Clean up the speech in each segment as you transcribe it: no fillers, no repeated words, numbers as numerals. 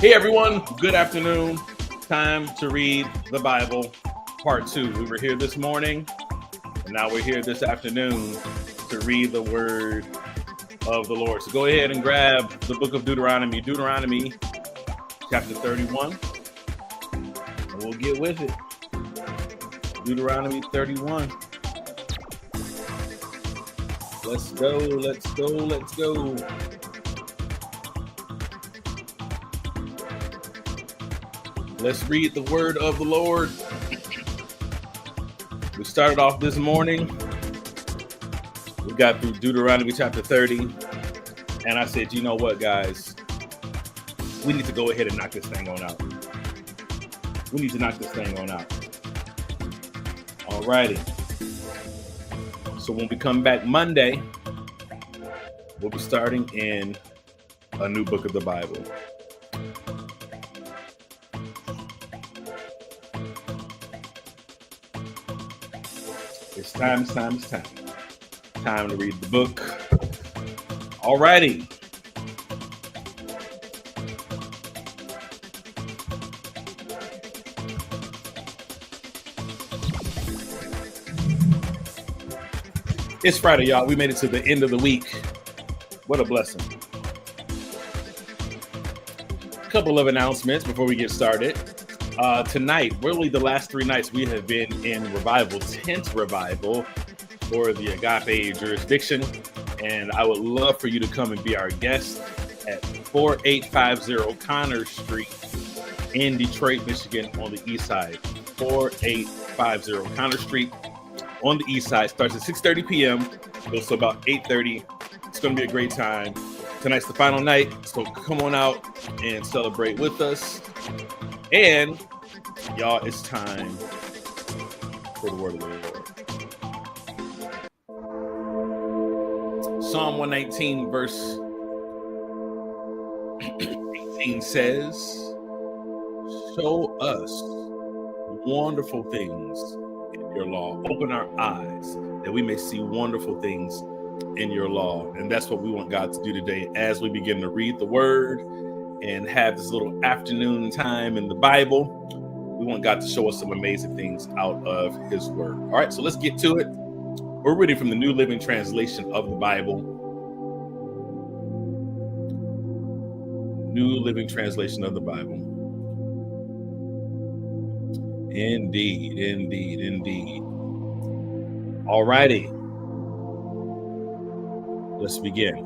Hey everyone, good afternoon. Time to read the Bible, part 2. We were here this morning, and now we're here this afternoon to read the word of the Lord. So go ahead and grab the book of Deuteronomy, chapter 31, and we'll get with it. Deuteronomy 31. Let's go, let's go, let's go. Let's read the word of the Lord. We started off this morning. We got through Deuteronomy chapter 30. And I said, you know what, guys? We need to go ahead and knock this thing on out. We need to knock this thing on out. All righty. So when we come back Monday, we'll be starting in a new book of the Bible. It's time to read the book. All righty. It's Friday, y'all. We made it to the end of the week. What a blessing. A couple of announcements before we get started. Tonight, really the last 3 nights, we have been in revival, tent revival for the Agape jurisdiction. And I would love for you to come and be our guest at 4850 Connor Street in Detroit, Michigan on the east side. 4850 Connor Street on the east side. Starts at 6:30 p.m. goes to about 8:30. It's going to be a great time. Tonight's the final night, so come on out and celebrate with us. And y'all, it's time for the word of the Lord. Psalm 119 verse 18 says, show us wonderful things in your law. Open our eyes that we may see wonderful things in your law. And that's what we want God to do today as we begin to read the word and have this little afternoon time in the Bible. We want God to show us some amazing things out of his word. All right, so let's get to it. We're reading from the New Living Translation of the Bible. New Living Translation of the Bible. Indeed, indeed, indeed. All righty. Let's begin.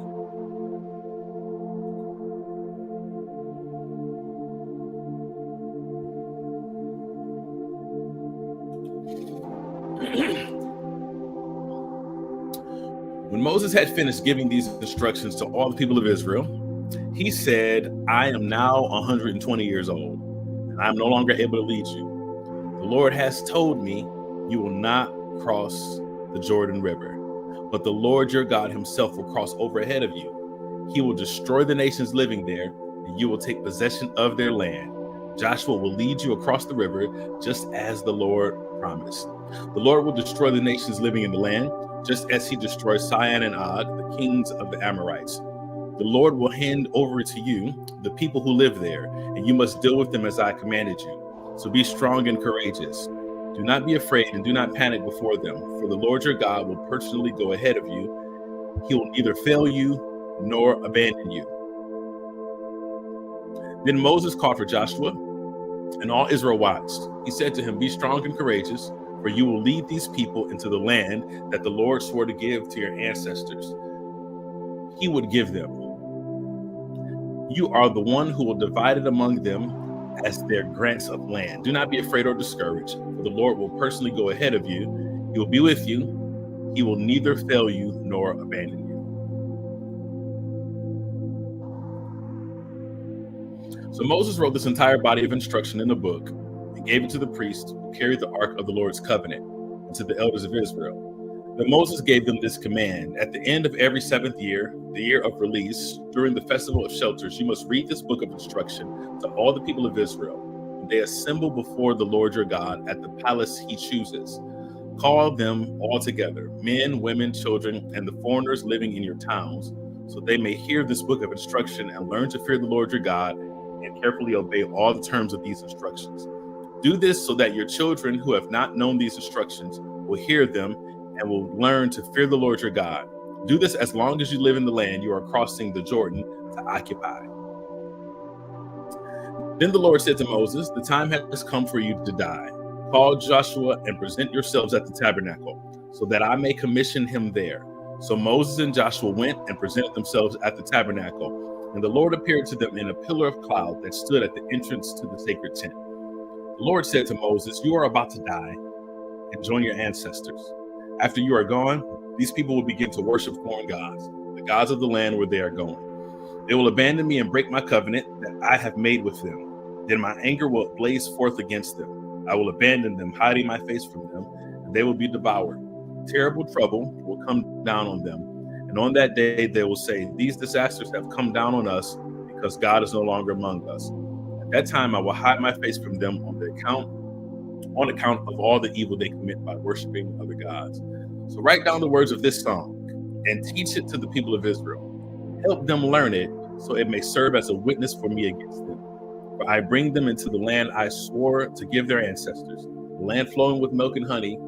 When Moses had finished giving these instructions to all the people of Israel, he said, I am now 120 years old, and I'm no longer able to lead you. The Lord has told me you will not cross the Jordan River, but the Lord your God himself will cross over ahead of you. He will destroy the nations living there, and you will take possession of their land. Joshua will lead you across the river, just as the Lord promised. The Lord will destroy the nations living in the land, just as he destroyed Sihon and Og, the kings of the Amorites. The Lord will hand over to you the people who live there, and you must deal with them as I commanded you. So be strong and courageous. Do not be afraid and do not panic before them, for the Lord your God will personally go ahead of you. He will neither fail you nor abandon you. Then Moses called for Joshua, and all Israel watched. He said to him, "Be strong and courageous, for you will lead these people into the land that the Lord swore to give to your ancestors. He would give them. You are the one who will divide it among them as their grants of land. Do not be afraid or discouraged, for the Lord will personally go ahead of you. He will be with you. He will neither fail you nor abandon you." So Moses wrote this entire body of instruction in a book and gave it to the priests who carried the ark of the Lord's covenant and to the elders of Israel. Then Moses gave them this command: at the end of every 7th year, the year of release, during the festival of shelters, you must read this book of instruction to all the people of Israel when they assemble before the Lord your God at the palace he chooses. Call them all together, men, women, children, and the foreigners living in your towns, so they may hear this book of instruction and learn to fear the Lord your God and carefully obey all the terms of these instructions. Do this so that your children who have not known these instructions will hear them and will learn to fear the Lord your God. Do this as long as you live in the land you are crossing the Jordan to occupy. Then the Lord said to Moses, "The time has come for you to die. Call Joshua and present yourselves at the tabernacle, so that I may commission him there." So Moses and Joshua went and presented themselves at the tabernacle, and the Lord appeared to them in a pillar of cloud that stood at the entrance to the sacred tent. The Lord said to Moses, "You are about to die and join your ancestors. After you are gone, these people will begin to worship foreign gods, the gods of the land where they are going. They will abandon me and break my covenant that I have made with them. Then my anger will blaze forth against them. I will abandon them, hiding my face from them, and they will be devoured. Terrible trouble will come down on them. And on that day, they will say, 'These disasters have come down on us because God is no longer among us.' At that time, I will hide my face from them on account of all the evil they commit by worshiping other gods." So write down the words of this song and teach it to the people of Israel. Help them learn it so it may serve as a witness for me against them. For I bring them into the land I swore to give their ancestors, the land flowing with milk and honey.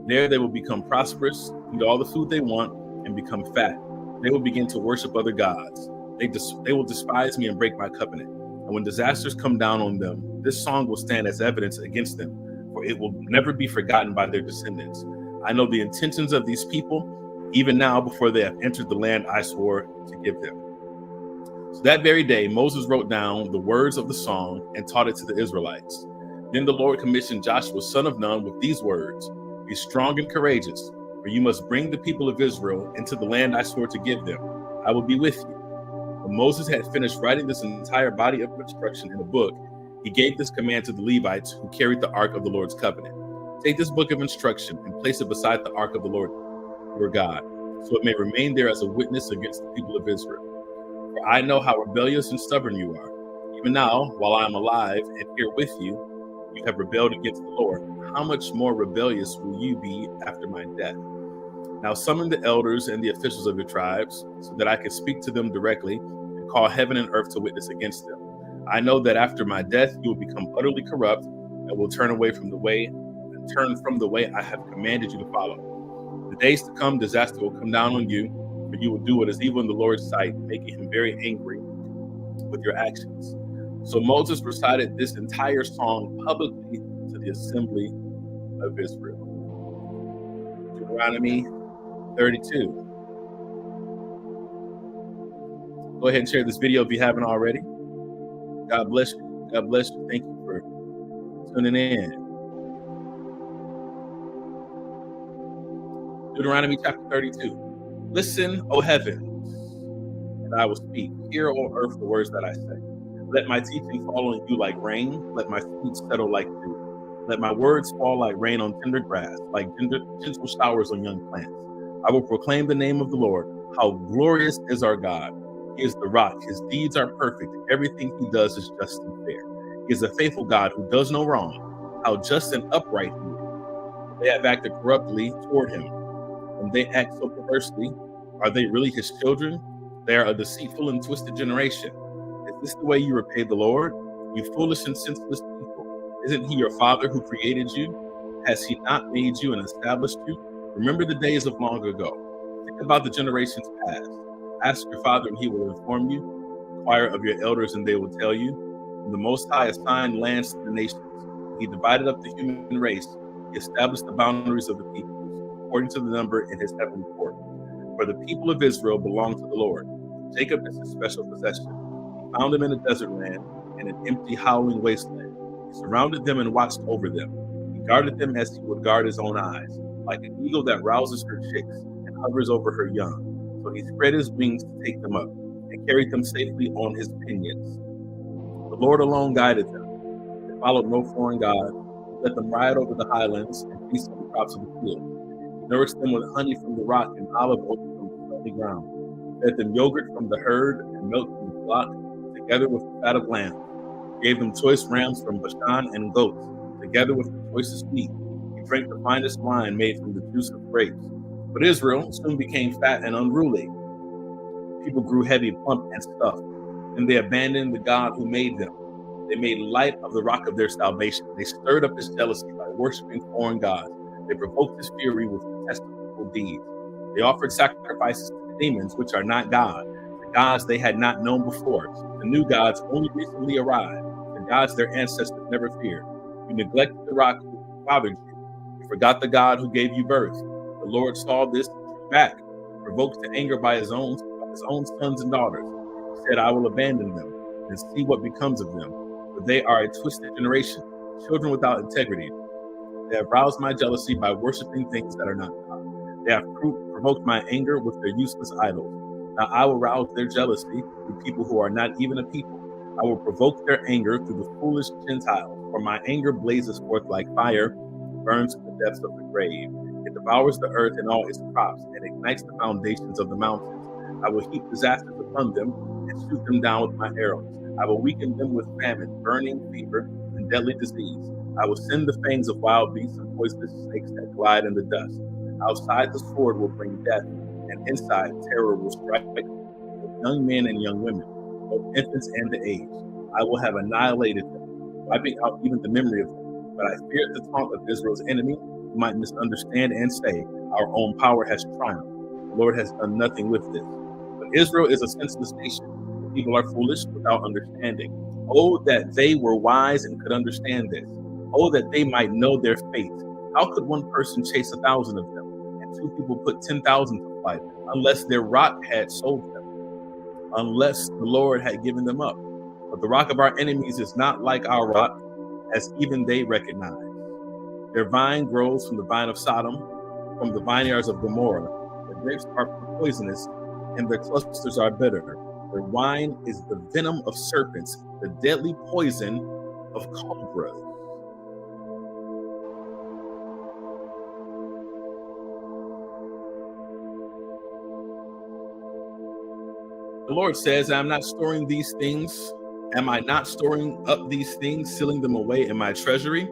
There they will become prosperous, eat all the food they want, and become fat. They will begin to worship other gods. They will despise me and break my covenant. And when disasters come down on them, this song will stand as evidence against them, for it will never be forgotten by their descendants. I know the intentions of these people, even now before they have entered the land I swore to give them." So that very day, Moses wrote down the words of the song and taught it to the Israelites. Then the Lord commissioned Joshua, son of Nun, with these words: "Be strong and courageous, for you must bring the people of Israel into the land I swore to give them. I will be with you." When Moses had finished writing this entire body of instruction in a book, he gave this command to the Levites who carried the ark of the Lord's covenant: "Take this book of instruction and place it beside the ark of the Lord your God, so it may remain there as a witness against the people of Israel. For I know how rebellious and stubborn you are. Even now, while I am alive and here with you, you have rebelled against the Lord. How much more rebellious will you be after my death? Now summon the elders and the officials of your tribes, so that I can speak to them directly and call heaven and earth to witness against them. I know that after my death, you will become utterly corrupt and will turn from the way I have commanded you to follow. The days to come, disaster will come down on you, for you will do what is evil in the Lord's sight, making him very angry with your actions." So Moses recited this entire song publicly to the assembly of Israel. Deuteronomy 32. Go ahead and share this video if you haven't already. God bless you. God bless you. Thank you for tuning in. Deuteronomy chapter 32. Listen, O heavens, and I will speak. Hear, O earth, the words that I say. Let my teaching fall on you like rain. Let my speech settle like dew. Let my words fall like rain on tender grass, like gentle showers on young plants. I will proclaim the name of the Lord. How glorious is our God. He is the rock. His deeds are perfect. Everything he does is just and fair. He is a faithful God who does no wrong. How just and upright he is. They have acted corruptly toward him. When they act so perversely, are they really his children? They are a deceitful and twisted generation. Is this the way you repay the Lord? You foolish and senseless people. Isn't he your father who created you? Has he not made you and established you? Remember the days of long ago. Think about the generations past. Ask your father, and he will inform you. Inquire of your elders, and they will tell you. When the Most High assigned lands to the nations, he divided up the human race. He established the boundaries of the peoples, according to the number in his heavenly court. For the people of Israel belong to the Lord. Jacob is his special possession. He found them in a desert land, in an empty, howling wasteland. He surrounded them and watched over them. He guarded them as he would guard his own eyes, like an eagle that rouses her chicks and hovers over her young. So he spread his wings to take them up and carried them safely on his pinions. The Lord alone guided them. They followed no foreign god. He let them ride over the highlands and feast on the crops of the field. He nourished them with honey from the rock and olive oil from the stony ground. He fed them yogurt from the herd and milk from the flock, together with the fat of lambs. He gave them choice rams from Bashan and goats, together with the choicest meat. He drank the finest wine made from the juice of grapes. But Israel soon became fat and unruly. People grew heavy, plump, and stuffed. And they abandoned the God who made them. They made light of the rock of their salvation. They stirred up his jealousy by worshiping foreign gods. They provoked his fury with detestable deeds. They offered sacrifices to demons, which are not God, the gods they had not known before, the new gods only recently arrived, the gods their ancestors never feared. You neglected the rock who fathered you. You forgot the God who gave you birth. The Lord saw this back, provoked to anger by his own sons and daughters. He said, I will abandon them and see what becomes of them. For they are a twisted generation, children without integrity. They have roused my jealousy by worshiping things that are not God. They have provoked my anger with their useless idols. Now I will rouse their jealousy through people who are not even a people. I will provoke their anger through the foolish Gentiles, for my anger blazes forth like fire, burns to the depths of the grave. It devours the earth and all its crops, and ignites the foundations of the mountains. I will heap disasters upon them and shoot them down with my arrows. I will weaken them with famine, burning, fever, and deadly disease. I will send the fangs of wild beasts and poisonous snakes that glide in the dust. Outside the sword will bring death, and inside terror will strike young men and young women, both infants and the aged. I will have annihilated them, wiping out even the memory of them. But I feared the taunt of Israel's enemy, who might misunderstand and say, our own power has triumphed. The Lord has done nothing with this. But Israel is a senseless nation. The people are foolish without understanding. Oh, that they were wise and could understand this. Oh, that they might know their fate. How could one person chase 1,000 of them, and two people put 10,000 to flight, unless their rock had sold them, unless the Lord had given them up? But the rock of our enemies is not like our rock, as even they recognize. Their vine grows from the vine of Sodom, from the vineyards of Gomorrah. Their grapes are poisonous, and their clusters are bitter. Their wine is the venom of serpents, the deadly poison of cobras. The Lord says, I'm not storing these things. Am I not storing up these things, sealing them away in my treasury?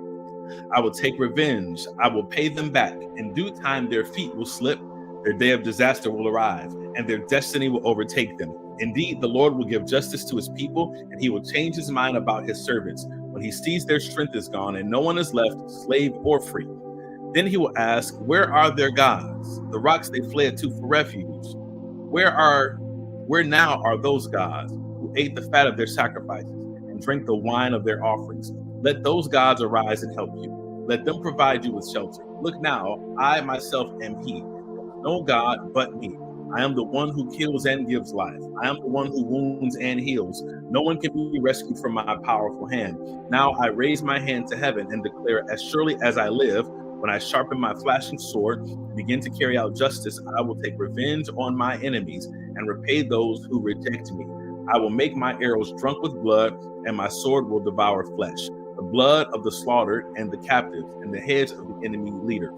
I will take revenge. I will pay them back. In due time, their feet will slip. Their day of disaster will arrive, and their destiny will overtake them. Indeed, the Lord will give justice to his people, and he will change his mind about his servants. When he sees their strength is gone and no one is left, slave or free, then he will ask, where are their gods, the rocks they fled to for refuge? Where now are those gods who ate the fat of their sacrifices and drank the wine of their offerings? Let those gods arise and help you. Let them provide you with shelter. Look now, I myself am he. There is no God but me. I am the one who kills and gives life. I am the one who wounds and heals. No one can be rescued from my powerful hand. Now I raise my hand to heaven and declare, as surely as I live, when I sharpen my flashing sword and begin to carry out justice, I will take revenge on my enemies and repay those who reject me. I will make my arrows drunk with blood, and my sword will devour flesh, the blood of the slaughtered and the captives, and the heads of the enemy leaders.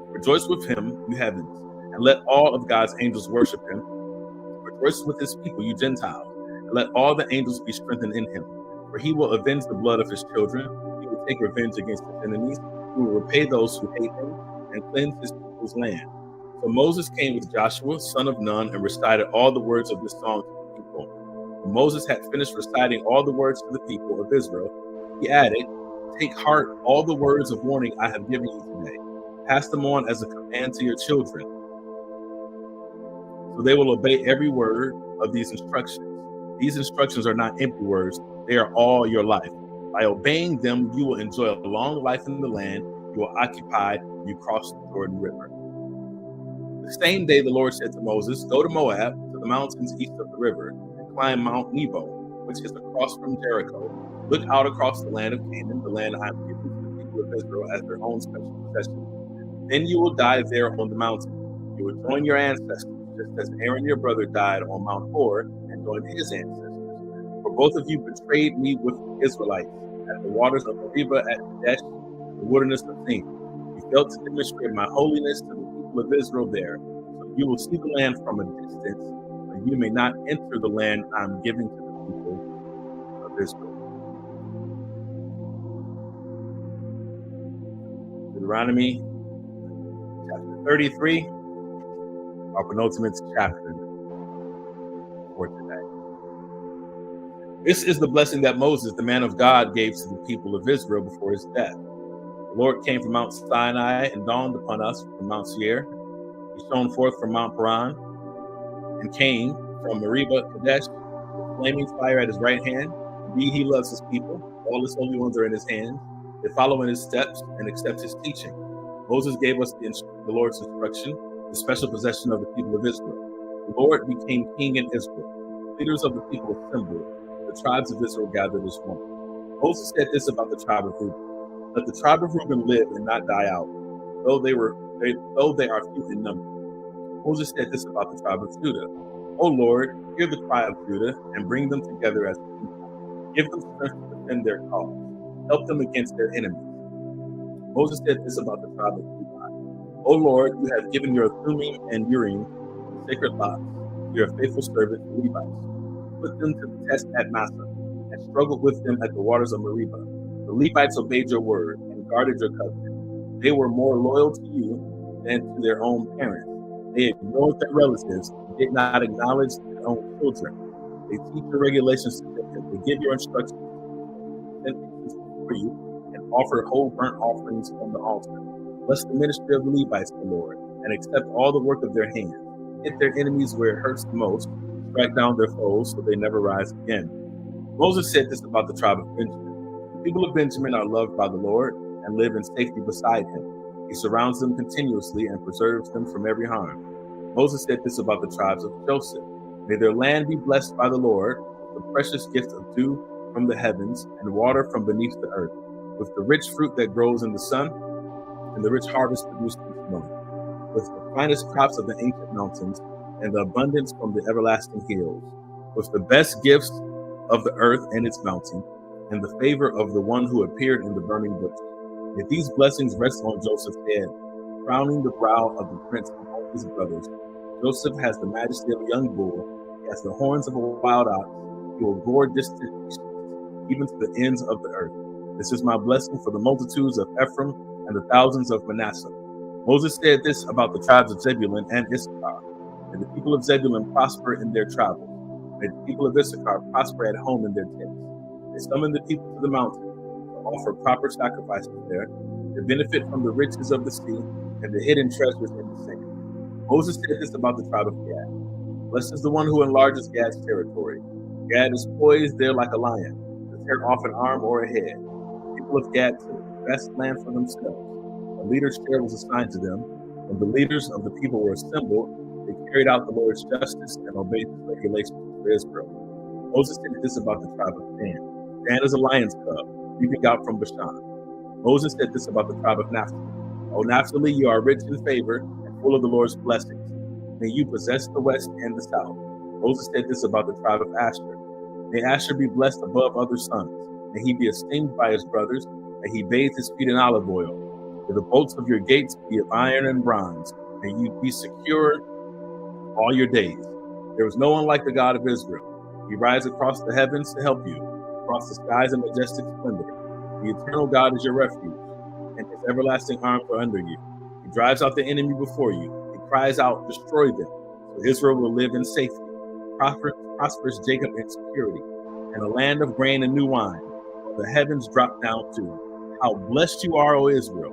Rejoice with him, you heavens, and let all of God's angels worship him. Rejoice with his people, you Gentiles, and let all the angels be strengthened in him. For he will avenge the blood of his children. He will take revenge against his enemies. He will repay those who hate him and cleanse his people's land. So Moses came with Joshua, son of Nun, and recited all the words of this song to the people. When Moses had finished reciting all the words to the people of Israel, he added, take heart all the words of warning I have given you today. Pass them on as a command to your children. So they will obey every word of these instructions. These instructions are not empty words. They are all your life. By obeying them, you will enjoy a long life in the land you will occupy when you cross the Jordan River. The same day the Lord said to Moses, "Go to Moab, to the mountains east of the river, and climb Mount Nebo, which is across from Jericho. Look out across the land of Canaan, the land I am giving to the people of Israel as their own special possession. Then you will die there on the mountain. You will join your ancestors, just as Aaron your brother died on Mount Hor and joined his ancestors. For both of you betrayed me with the Israelites at the waters of Meribah at Kadesh, the wilderness of Zin. You failed to demonstrate my holiness to the people of Israel there. So you will see the land from a distance, but you may not enter the land I am giving to the people of Israel." Deuteronomy chapter 33, our penultimate chapter for today. This is the blessing that Moses, the man of God, gave to the people of Israel before his death. The Lord came from Mount Sinai and dawned upon us from Mount Seir. He shone forth from Mount Paran and came from Meribah Kadesh with flaming fire at his right hand. Indeed, he loves his people. All his holy ones are in his hands. They follow in his steps and accept his teaching. Moses gave us the Lord's instruction, the special possession of the people of Israel. The Lord became king in Israel. The leaders of the people assembled. The tribes of Israel gathered as one. Moses said this about the tribe of Reuben: "Let the tribe of Reuben live and not die out, though they are few in number." Moses said this about the tribe of Judah: "O Lord, hear the cry of Judah and bring them together as a people. Give them strength to defend their cause. Help them against their enemies." Moses said this about the tribe of Levi: "O Lord, you have given your Thummim and Urim, sacred lots, to your faithful servants, the Levites. Put them to the test at Massah, and struggled with them at the waters of Meribah. The Levites obeyed your word and guarded your covenant. They were more loyal to you than to their own parents. They ignored their relatives and did not acknowledge their own children. They teach your regulations to them. They give your instructions, send incense before you, and offer whole burnt offerings on the altar. Bless the ministry of the Levites, the Lord, and accept all the work of their hands. Hit their enemies where it hurts the most. Strike down their foes so they never rise again." Moses said this about the tribe of Benjamin: "The people of Benjamin are loved by the Lord and live in safety beside him. He surrounds them continuously and preserves them from every harm." Moses said this about the tribes of Joseph: "May their land be blessed by the Lord, the precious gift of dew from the heavens and water from beneath the earth, with the rich fruit that grows in the sun and the rich harvest produced each month, with the finest crops of the ancient mountains and the abundance from the everlasting hills, with the best gifts of the earth and its bounty, and the favor of the one who appeared in the burning bush. May these blessings rest on Joseph's head, crowning the brow of the prince among his brothers. Joseph has the majesty of a young bull. He has the horns of a wild ox. He will gore distant nations, even to the ends of the earth. This is my blessing for the multitudes of Ephraim and the thousands of Manasseh." Moses said this about the tribes of Zebulun and Issachar: "May the people of Zebulun prosper in their travels. May the people of Issachar prosper at home in their tents. They summon the people to the mountain to offer proper sacrifices there. They benefit from the riches of the sea and the hidden treasures in the sand." Moses said this about the tribe of Gad: "Blessed is the one who enlarges Gad's territory. Gad is poised there like a lion, to tear off an arm or a head. The people of Gad took the best land for themselves. A leader's share was assigned to them. When the leaders of the people were assembled, they carried out the Lord's justice and obeyed his regulations for Israel." Moses said this about the tribe of Dan: "Dan is a lion's cub, leaping out from Bashan." Moses said this about the tribe of Naphtali: "O Naphtali, you are rich in favor and full of the Lord's blessings. May you possess the west and the south." Moses said this about the tribe of Asher: "May Asher be blessed above other sons. May he be esteemed by his brothers. May he bathe his feet in olive oil. May the bolts of your gates be of iron and bronze. May you be secure all your days. There is no one like the God of Israel. He rides across the heavens to help you, across the skies in majestic splendor. The eternal God is your refuge, and his everlasting arms are under you. He drives out the enemy before you. He cries out, 'Destroy them,' so Israel will live in safety. Prosperous Jacob in security, and a land of grain and new wine, while the heavens drop down too. How blessed you are, O Israel!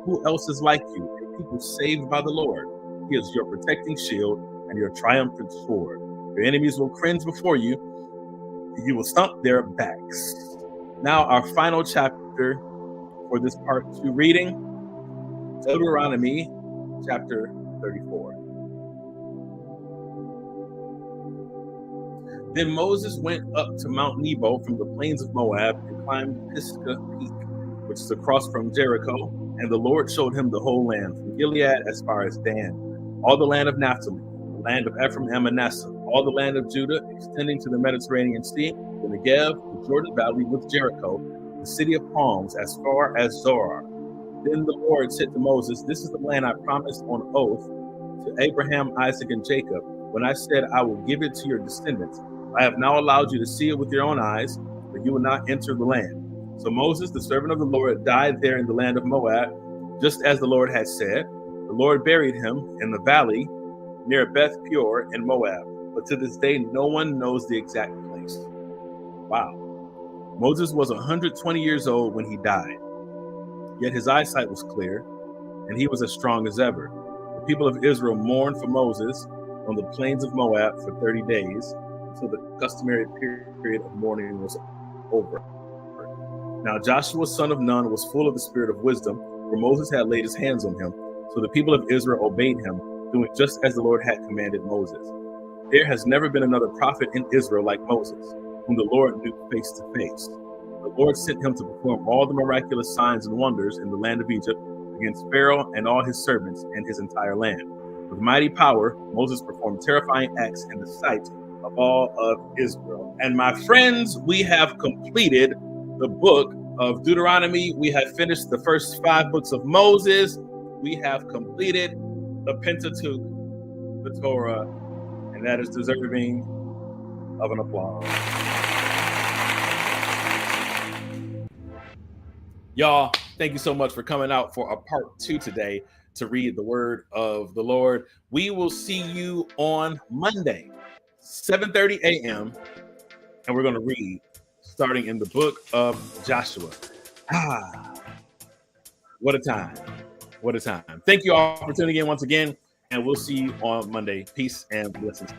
Who else is like you, a people saved by the Lord? He is your protecting shield, and your triumphant sword. Your enemies will cringe before you. You will stomp their backs. Now, our final chapter for this part 2 reading, Deuteronomy chapter 34. Then Moses went up to Mount Nebo from the plains of Moab and climbed Pisgah Peak, which is across from Jericho. And the Lord showed him the whole land, from Gilead as far as Dan, all the land of Naphtali, the land of Ephraim and Manasseh, all the land of Judah, extending to the Mediterranean Sea, the Negev, the Jordan Valley with Jericho, the city of palms as far as Zoar. Then the Lord said to Moses, "This is the land I promised on oath to Abraham, Isaac, and Jacob, when I said I will give it to your descendants. I have now allowed you to see it with your own eyes, but you will not enter the land." So Moses, the servant of the Lord, died there in the land of Moab, just as the Lord had said. The Lord buried him in the valley near Beth Peor in Moab, but to this day no one knows the exact place. Wow. Moses was 120 years old when he died, yet his eyesight was clear, and he was as strong as ever. The people of Israel mourned for Moses on the plains of Moab for 30 days, until the customary period of mourning was over. Now Joshua, son of Nun, was full of the spirit of wisdom, for Moses had laid his hands on him. So the people of Israel obeyed him, doing just as the Lord had commanded Moses. There has never been another prophet in Israel like Moses, whom the Lord knew face to face. The Lord sent him to perform all the miraculous signs and wonders in the land of Egypt against Pharaoh and all his servants and his entire land. With mighty power, Moses performed terrifying acts in the sight of all of Israel. And my friends, we have completed the book of Deuteronomy. We have finished the first 5 books of Moses. We have completed the Pentateuch, the Torah, and that is deserving of an applause. Y'all, thank you so much for coming out for a part 2 today to read the word of the Lord. We will see you on Monday, 7:30 a.m., and we're going to read starting in the book of Joshua. What a time. What a time. Thank you all for tuning in once again, and we'll see you on Monday. Peace and blessings.